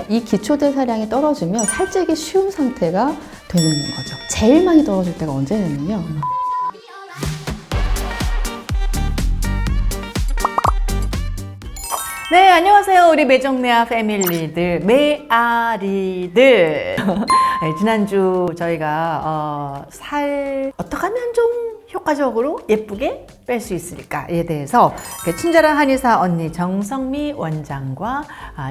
이 기초대사량이 떨어지면 살찌기 쉬운 상태가 되는 거죠. 제일 많이 떨어질 때가 언제냐면요. 네, 안녕하세요. 우리 매정매아 패밀리들, 메아리들. 네, 지난주 저희가 살 어떻게 하면 좀 효과적으로 예쁘게 뺄 수 있을까에 대해서 친절한 한의사 언니 정성미 원장과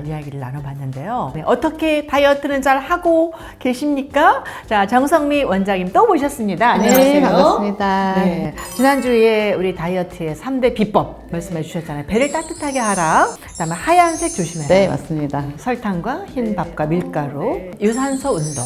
이야기를 나눠봤는데요. 네, 어떻게 다이어트는 잘 하고 계십니까? 자, 정성미 원장님 또 모셨습니다. 안녕하세요. 네, 반갑습니다. 네, 지난주에 우리 다이어트의 3대 비법 말씀해 주셨잖아요. 배를 따뜻하게 하라. 그다음에 하얀색 조심해라. 네, 맞습니다. 설탕과 흰 밥과 밀가루, 유산소 운동.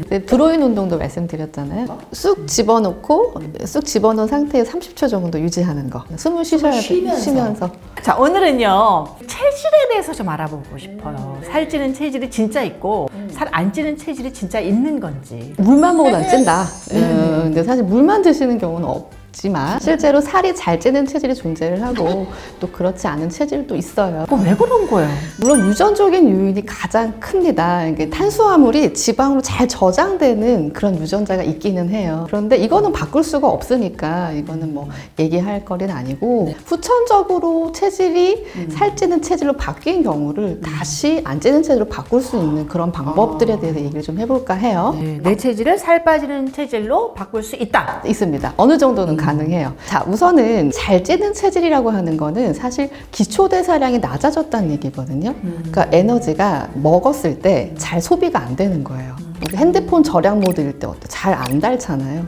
네, 드로인 운동도 말씀드렸잖아요. 쑥 집어넣고 쑥 집어넣은 상태에서 30초 정도 유지하는 거. 숨을 쉬면서. 자, 오늘은요 체질에 대해서 좀 알아보고 싶어요. 살찌는 체질이 진짜 있고 살 안 찌는 체질이 진짜 있는 건지. 물만 먹어도 안 찐다. 근데 사실 물만 드시는 경우는 없지만 실제로 살이 잘 찌는 체질이 존재를 하고 또 그렇지 않은 체질도 있어요. 그거 왜 그런 거예요? 물론 유전적인 요인이 가장 큽니다. 이게 탄수화물이 지방으로 잘 저장되는 그런 유전자가 있기는 해요. 그런데 이거는 바꿀 수가 없으니까 이거는 뭐 얘기할 거리는 아니고 후천적으로 체질이 살찌는 체질로 바뀐 경우를 다시 안 찌는 체질로 바꿀 수 있는 그런 방법들에 대해서 얘기를 좀 해볼까 해요. 네, 내 체질을 살 빠지는 체질로 바꿀 수 있다. 있습니다. 어느 정도는 가능해요. 자, 우선은 잘 찌는 체질이라고 하는 거는 사실 기초대사량이 낮아졌다는 얘기거든요. 그러니까 에너지가 먹었을 때 잘 소비가 안 되는 거예요. 핸드폰 절약 모드일 때 잘 안 닳잖아요.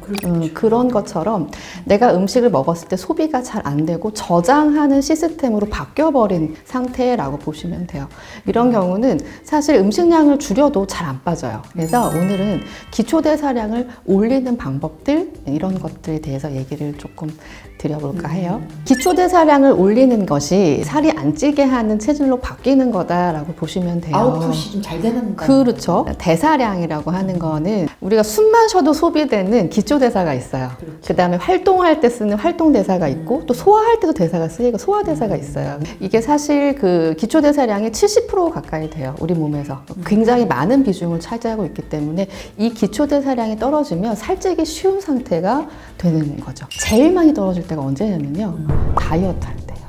그런 것처럼 내가 음식을 먹었을 때 소비가 잘 안 되고 저장하는 시스템으로 바뀌어버린 상태라고 보시면 돼요. 이런 경우는 사실 음식량을 줄여도 잘 안 빠져요. 그래서 오늘은 기초대사량을 올리는 방법들 이런 것들에 대해서 얘기를 조금 드려볼까 해요. 기초대사량을 올리는 것이 살이 안 찌게 하는 체질로 바뀌는 거다라고 보시면 돼요. 아웃풋이 좀 잘 되는 거. 그렇죠. 대사량이라고 하는 거는 우리가 숨만 쉬어도 소비되는 기초대사가 있어요. 그 다음에 활동할 때 쓰는 활동대사가 있고 또 소화할 때도 대사가 쓰이고 소화대사가 있어요. 이게 사실 그 기초대사량이 70% 가까이 돼요. 우리 몸에서. 굉장히 많은 비중을 차지하고 있기 때문에 이 기초대사량이 떨어지면 살찌기 쉬운 상태가 되는 거죠. 제일 많이 떨어질 때가 언제냐면요. 다이어트 할 때요.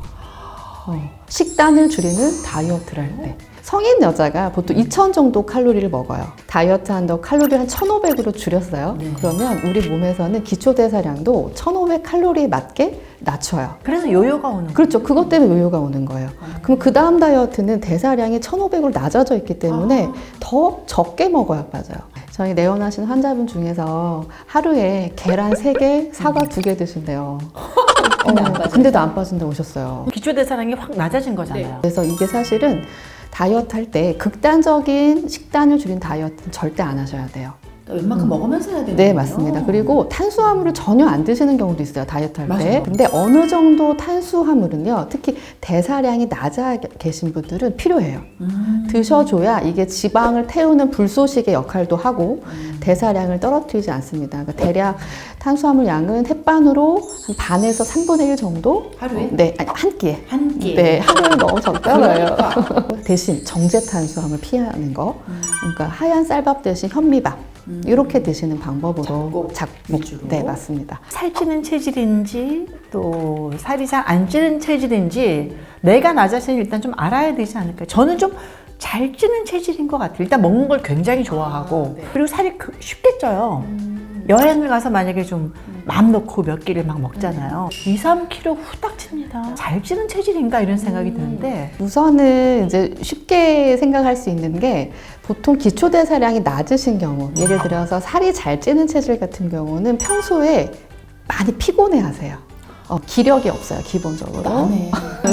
식단을 줄이는 다이어트를 할 때. 성인 여자가 보통 2000 정도 칼로리를 먹어요. 다이어트 한다고 칼로리를 한 1500으로 줄였어요. 그러면 우리 몸에서는 기초대사량도 1500 칼로리에 맞게 낮춰요. 그래서 요요가 오는 거예요. 그렇죠. 그것 때문에 요요가 오는 거예요. 그럼 그 다음 다이어트는 대사량이 1500으로 낮아져 있기 때문에 더 적게 먹어야 빠져요. 저희 내원하신 환자분 중에서 하루에 계란 3개, 사과 2개 드신대요. 근데도 안 빠진다고 오셨어요. 기초대사량이 확 낮아진 거잖아요. 그래서 이게 사실은 다이어트 할 때 극단적인 식단을 줄인 다이어트는 절대 안 하셔야 돼요. 웬만큼 먹으면서 해야 되는 네, 거예요? 맞습니다. 그리고 탄수화물을 전혀 안 드시는 경우도 있어요, 다이어트 할 때. 맞아요. 근데 어느 정도 탄수화물은요, 특히 대사량이 낮아 계신 분들은 필요해요. 드셔줘야 이게 지방을 태우는 불소식의 역할도 하고 대사량을 떨어뜨리지 않습니다. 그러니까 대략 탄수화물 양은 햇반으로 한 반에서 3분의 1 정도? 하루에? 네, 아니, 한 끼에. 한 끼. 네, 하루에 너무 적잖아요. 대신 정제 탄수화물 피하는 거. 그러니까 하얀 쌀밥 대신 현미밥. 이렇게 드시는 방법으로 위주로. 네, 맞습니다. 살찌는 체질인지 또 살이 잘 안 찌는 체질인지 내가 나 자신을 일단 좀 알아야 되지 않을까요? 저는 좀 잘 찌는 체질인 것 같아요. 일단 먹는 걸 굉장히 좋아하고 그리고 살이 쉽게 쪄요. 여행을 가서 만약에 좀 마음 놓고 몇 끼를 막 먹잖아요. 2, 3kg 후딱 찝니다. 잘 찌는 체질인가 이런 생각이 드는데 우선은 이제 쉽게 생각할 수 있는 게 보통 기초대사량이 낮으신 경우, 예를 들어서 살이 잘 찌는 체질 같은 경우는 평소에 많이 피곤해 하세요. 기력이 없어요, 기본적으로.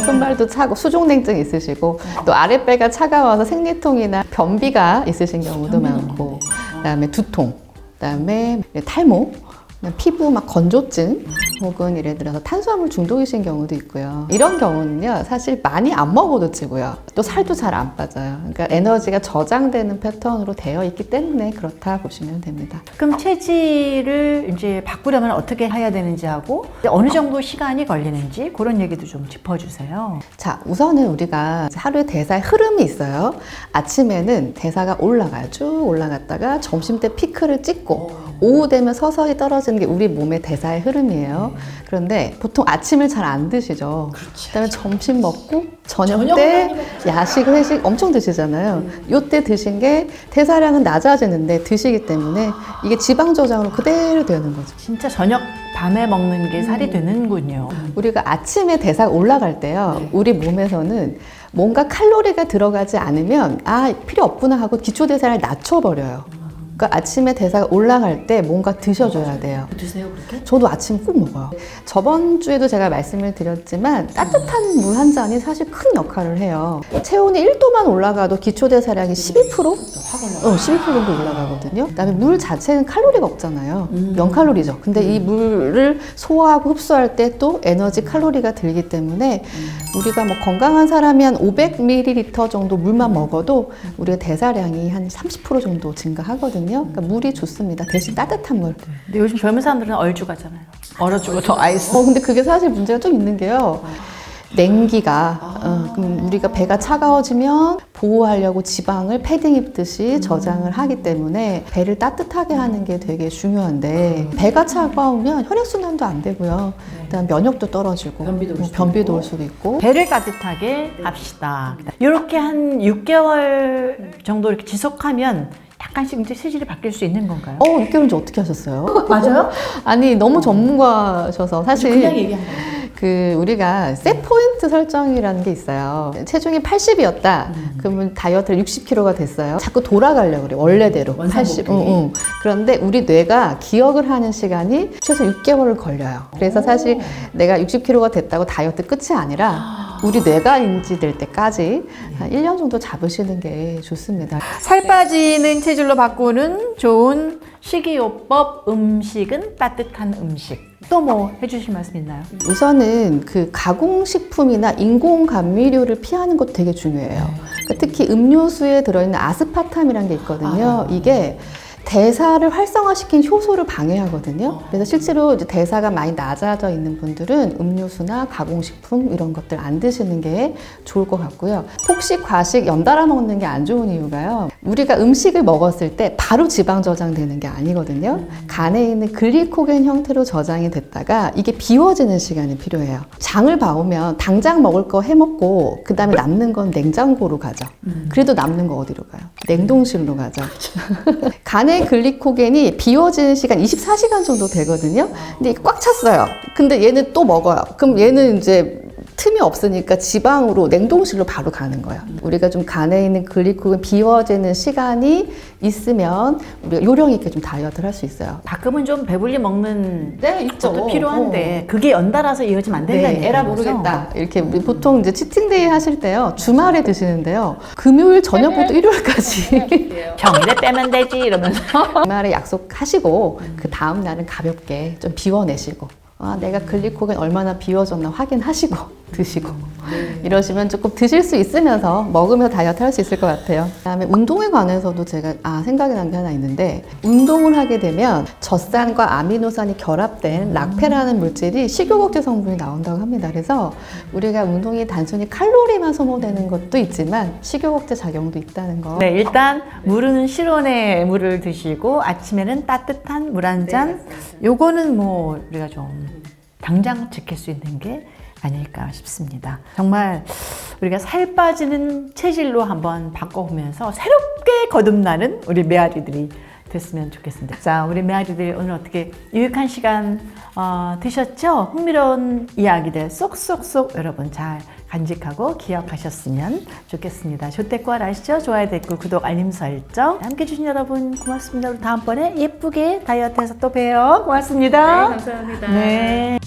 손발도 차고 수족냉증 있으시고 또 아랫배가 차가워서 생리통이나 변비가 있으신 경우도 많고 그다음에 두통, 그다음에 탈모 그냥 피부 막 건조증 혹은 예를 들어서 탄수화물 중독이신 경우도 있고요. 이런 경우는요, 사실 많이 안 먹어도 찌고요. 또 살도 잘 안 빠져요. 그러니까 에너지가 저장되는 패턴으로 되어 있기 때문에 그렇다 보시면 됩니다. 그럼 체질을 이제 바꾸려면 어떻게 해야 되는지 하고 어느 정도 시간이 걸리는지 그런 얘기도 좀 짚어주세요. 자, 우선은 우리가 하루에 대사의 흐름이 있어요. 아침에는 대사가 올라가요. 쭉 올라갔다가 점심때 피크를 찍고 오후 되면 서서히 떨어지는 게 우리 몸의 대사의 흐름이에요. 그런데 보통 아침을 잘 안 드시죠. 그다음에 점심 먹고 저녁 때 야식, 회식 엄청 드시잖아요. 요때 드신 게 대사량은 낮아지는데 드시기 때문에 이게 지방 저장으로 그대로 되는 거죠. 진짜 저녁 밤에 먹는 게 살이 되는군요. 우리가 아침에 대사가 올라갈 때요, 우리 몸에서는 뭔가 칼로리가 들어가지 않으면 필요 없구나 하고 기초대사를 낮춰버려요. 그러니까 아침에 대사가 올라갈 때 뭔가 드셔줘야 돼요. 드세요 그렇게? 저도 아침 꼭 먹어요. 저번 주에도 제가 말씀을 드렸지만 따뜻한 물 한 잔이 사실 큰 역할을 해요. 체온이 1도만 올라가도 기초대사량이 12%? 확 올라가. 12% 정도 올라가거든요. 그다음에 물 자체는 칼로리가 없잖아요. 0칼로리죠. 근데 이 물을 소화하고 흡수할 때 또 에너지 칼로리가 들기 때문에 우리가 뭐 건강한 사람이 한 500ml 정도 물만 먹어도 우리의 대사량이 한 30% 정도 증가하거든요. 그러니까 물이 좋습니다. 대신 따뜻한 물. 근데 요즘 젊은 사람들은 얼죽 하잖아요. 얼어주고 더 아이스. 근데 그게 사실 문제가 좀 있는 게요. 냉기가 그럼 우리가 배가 차가워지면 보호하려고 지방을 패딩 입듯이 저장을 하기 때문에 배를 따뜻하게 하는 게 되게 중요한데 배가 차가우면 혈액순환도 안 되고요. 그다음 면역도 떨어지고 변비도 올 수도 있고. 배를 따뜻하게 합시다. 이렇게 한 6개월 정도 이렇게 지속하면 약간씩 이제 체질이 바뀔 수 있는 건가요? 6개월인지 어떻게 하셨어요? 맞아요? 아니 너무 전문가셔서 사실 그냥 얘기한 거예요. 우리가 셋 포인트 설정이라는 게 있어요. 체중이 80이었다. 그러면 다이어트를 60kg가 됐어요. 자꾸 돌아가려고 그래. 원래대로. 원상 80. 복귀. 그런데 우리 뇌가 기억을 하는 시간이 최소 6개월을 걸려요. 그래서 사실 내가 60kg가 됐다고 다이어트 끝이 아니라 우리 뇌가 인지될 때까지 한 1년 정도 잡으시는 게 좋습니다. 살 빠지는 체질로 바꾸는 좋은 식이요법 음식은 따뜻한 음식. 또 뭐 해주실 말씀 있나요? 우선은 그 가공식품이나 인공 감미료를 피하는 것도 되게 중요해요. 그러니까 특히 음료수에 들어있는 아스파탐이라는 게 있거든요. 이게 대사를 활성화시킨 효소를 방해하거든요. 그래서 실제로 이제 대사가 많이 낮아져 있는 분들은 음료수나 가공식품 이런 것들 안 드시는 게 좋을 것 같고요. 폭식, 과식 연달아 먹는 게 안 좋은 이유가요. 우리가 음식을 먹었을 때 바로 지방 저장되는 게 아니거든요. 간에 있는 글리코겐 형태로 저장이 됐다가 이게 비워지는 시간이 필요해요. 장을 봐오면 당장 먹을 거 해먹고 그 다음에 남는 건 냉장고로 가죠. 그래도 남는 거 어디로 가요? 냉동실로 가죠. 간에 글리코겐이 비워지는 시간 24시간 정도 되거든요. 근데 이게 꽉 찼어요. 근데 얘는 또 먹어요. 그럼 얘는 이제 틈이 없으니까 지방으로 냉동실로 바로 가는 거예요. 우리가 좀 간에 있는 글리코겐 비워지는 시간이 있으면 우리가 요령 있게 좀 다이어트를 할 수 있어요. 가끔은 좀 배불리 먹는 있죠. 것도 필요한데 그게 연달아서 이어지면 안 된다는 얘기죠. 에라 모르겠다. 이렇게 우리 보통 이제 치팅데이 하실 때요. 주말에 드시는데요. 금요일 저녁부터 일요일까지 평일에 빼면 되지 이러면서 주말에 약속하시고 그 다음 날은 가볍게 좀 비워내시고 내가 글리코겐 얼마나 비워졌나 확인하시고 드시고 이러시면 조금 드실 수 있으면서 먹으면서 다이어트 할 수 있을 것 같아요. 그다음에 운동에 관해서도 제가 생각이 난 게 하나 있는데 운동을 하게 되면 젖산과 아미노산이 결합된 락페라는 물질이 식욕억제 성분이 나온다고 합니다. 그래서 우리가 운동이 단순히 칼로리만 소모되는 것도 있지만 식욕억제 작용도 있다는 거. 네, 일단 물은 실온의 물을 드시고 아침에는 따뜻한 물 한 잔. 요거는 뭐 우리가 좀 당장 지킬 수 있는 게 아닐까 싶습니다. 정말 우리가 살 빠지는 체질로 한번 바꿔보면서 새롭게 거듭나는 우리 메아리들이 됐으면 좋겠습니다. 자, 우리 메아리들 오늘 어떻게 유익한 시간 드셨죠? 흥미로운 이야기들 쏙쏙쏙 여러분 잘 간직하고 기억하셨으면 좋겠습니다. 조태꿀 아시죠? 좋아요, 댓글, 구독, 알림 설정 함께 해주신 여러분 고맙습니다. 우리 다음번에 예쁘게 다이어트해서 또 봬요. 고맙습니다. 네, 감사합니다. 네.